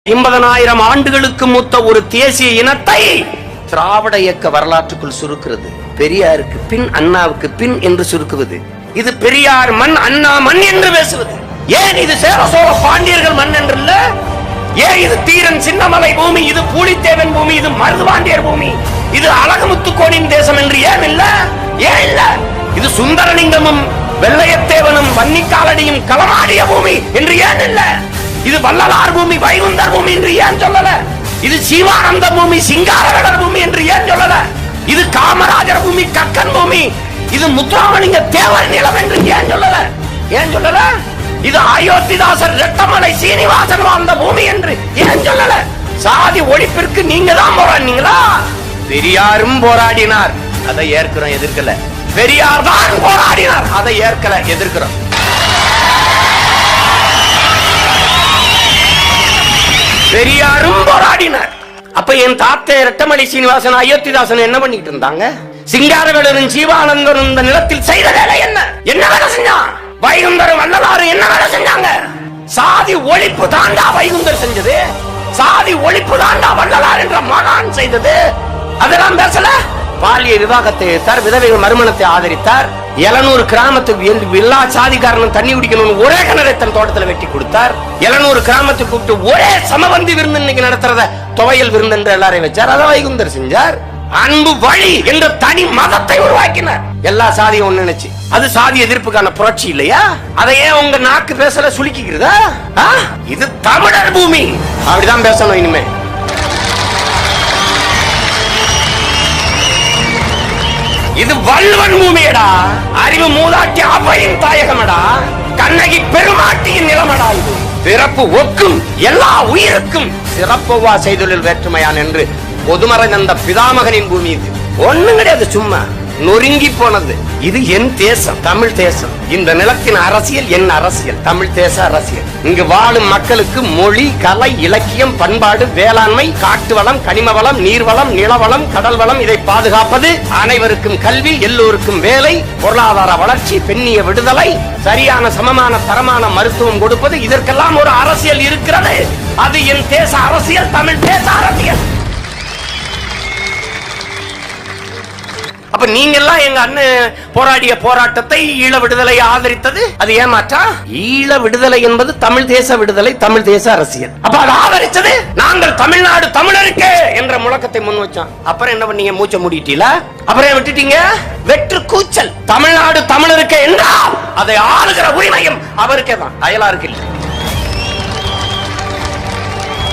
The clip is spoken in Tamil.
50,000 ஆண்டுகளுக்கு மூத்த ஒரு தேசிய இனத்தை திராவிட இயக்க வரலாற்றுக்குள் சுருக்கிறது. பெரியாருக்கு பின் அண்ணாவுக்கு பின் என்று சுருக்குவது. இது பெரியார் மண் அண்ணா மண் என்று பேசுவது. ஏன் இது சேர சோழ பாண்டியர்கள் மண் என்று இல்ல? ஏன் இது தீரன் சின்னமலை பூமி, இது பூலித்தேவன் பூமி, இது மருதுபாண்டியர் பூமி, இது அழகுமுத்துக்கோனின் தேசம் என்று ஏன் இல்ல? ஏன் இல்ல? இது சுந்தரலிங்கமும் வெள்ளையத்தேவனும் வன்னிக்காலடியும் களமாடிய பூமி என்று ஏன் இல்ல? இது வள்ளலார் பூமி, வைகுந்தர் பூமி என்று ஏன் சொல்லல? இது சிவானந்த பூமி, சிங்காரவேலர் பூமி என்று ஏன் சொல்லல? இது காமராஜர் பூமி, கக்கன் பூமி, இது முத்துராமலிங்க தேவர் நிலம் என்று ஏன் சொல்லல? ஏன் சொல்லல? இது அயோத்திதாசர் ரெட்டமலை சீனிவாசன் வாழ்ந்த பூமி என்று ஏன் சொல்லல? சாதி ஒழிப்பிற்கு நீங்க தான் போராடினீங்களா? பெரியாரும் போராடினார், அதை ஏற்கிறோம், எதிர்க்கல. பெரியார் தான் போராடினார், அதை ஏற்கல, எதிர்க்கிறோம். பெரியாரும் போராடினார். அப்ப என் தாத்தா ரெட்டமலை சீனிவாசன் அயோத்திதாசன் என்ன பண்ணிட்டு இருந்தாங்க? சிங்காரவேலரும் ஜீவானந்தரும் இந்த நிலத்தில் செய்த வேலை என்ன? என்ன வேலை செஞ்சான்? வைகுந்தரும் வள்ளலாரும் என்ன வேலை செஞ்சாங்க? சாதி ஒழிப்பு தாண்டா வைகுந்தர் செஞ்சது, சாதி ஒழிப்பு தாண்டா வள்ளலார் என்ற மகான் செய்தது. அதெல்லாம் பேசல. பாலிய விவாகத்தை எதிர்த்தார், விதவைகள் மறுமணத்தை ஆதரித்தார். 700 கிராமத்துக்கு எல்லா சாதிக்காரனும் தண்ணி குடிக்கணும்னு ஒரே கிணறை தன் தோட்டத்தில் வெட்டி கொடுத்தார். 700 கிராமத்துக்கு கூப்பிட்டு ஒரே சமபந்தி விருந்து இன்னைக்கு நடத்துறத துவையல் விருந்து என்று எல்லாரையும் வச்சார். அதை வைகுந்தர் செஞ்சார். அன்பு வழி என்ற தனி மதத்தை உருவாக்கினார். எல்லா சாதியும் ஒண்ணு நினைச்சு. அது சாதி எதிர்ப்புக்கான புரட்சி இல்லையா? அதையே உங்க நாக்கு பேசல சுலுக்கிக்கிறதா? இது தமிழர் பூமி, அப்படிதான் பேசணும் இனிமே. இது வள்ளுவன் பூமியடா, அறிவு மூதாட்டி அவையின் தாயகமடா, கண்ணகி பெருமாட்டியின் நிலமடா. இது பிறப்பு ஒக்கும் எல்லா உயிருக்கும் சிறப்புவா செய்தொழில் வேற்றுமையான் என்று பொதுமறை தந்த பிதாமகனின் பூமி. இது ஒண்ணும் கிடையாது, சும்மா நொறுங்கி போனது. இது என் தேசம், தமிழ் தேசம். இந்த நிலத்தின் அரசியல் என் அரசியல், தமிழ் தேச அரசியல். இங்கு வாழும் மக்களுக்கு மொழி, கலை, இலக்கியம், பண்பாடு, வேளாண்மை, காட்டு வளம், கனிம வளம், நீர்வளம், நிலவளம், கடல் வளம், இதை பாதுகாப்பது, அனைவருக்கும் கல்வி, எல்லோருக்கும் வேலை, பொருளாதார வளர்ச்சி, பெண்ணிய விடுதலை, சரியான சமமான தரமான மருத்துவம் கொடுப்பது, இதற்கெல்லாம் ஒரு அரசியல் இருக்கிறது. அது என் தேச அரசியல், தமிழ் தேச அரசியல். அப்ப நீங்க எல்லாம் எங்க அண்ணன் போராடிய போராட்டத்தை, ஈழ விடுதலை ஆதரித்தது அது ஏமாற்றா? ஈழ விடுதலை என்பது தமிழ் தேச விடுதலை, தமிழ் தேச அரசியல். அப்ப அதை ஆதரிச்சது நாங்கள் தமிழ்நாடு தமிழருக்கு என்ற முழக்கத்தை முன் வச்சோம். அப்புறம் என்ன பண்ணீங்க? மூச்சை மூடிட்டீங்களா? அப்புறம் விட்டுட்டீங்க வெற்று கூச்சல். தமிழ்நாடு தமிழருக்கு என்றால் அதை ஆளுகிற உரிமையும் அவருக்கே தான், அயலாருக்கு இல்லை.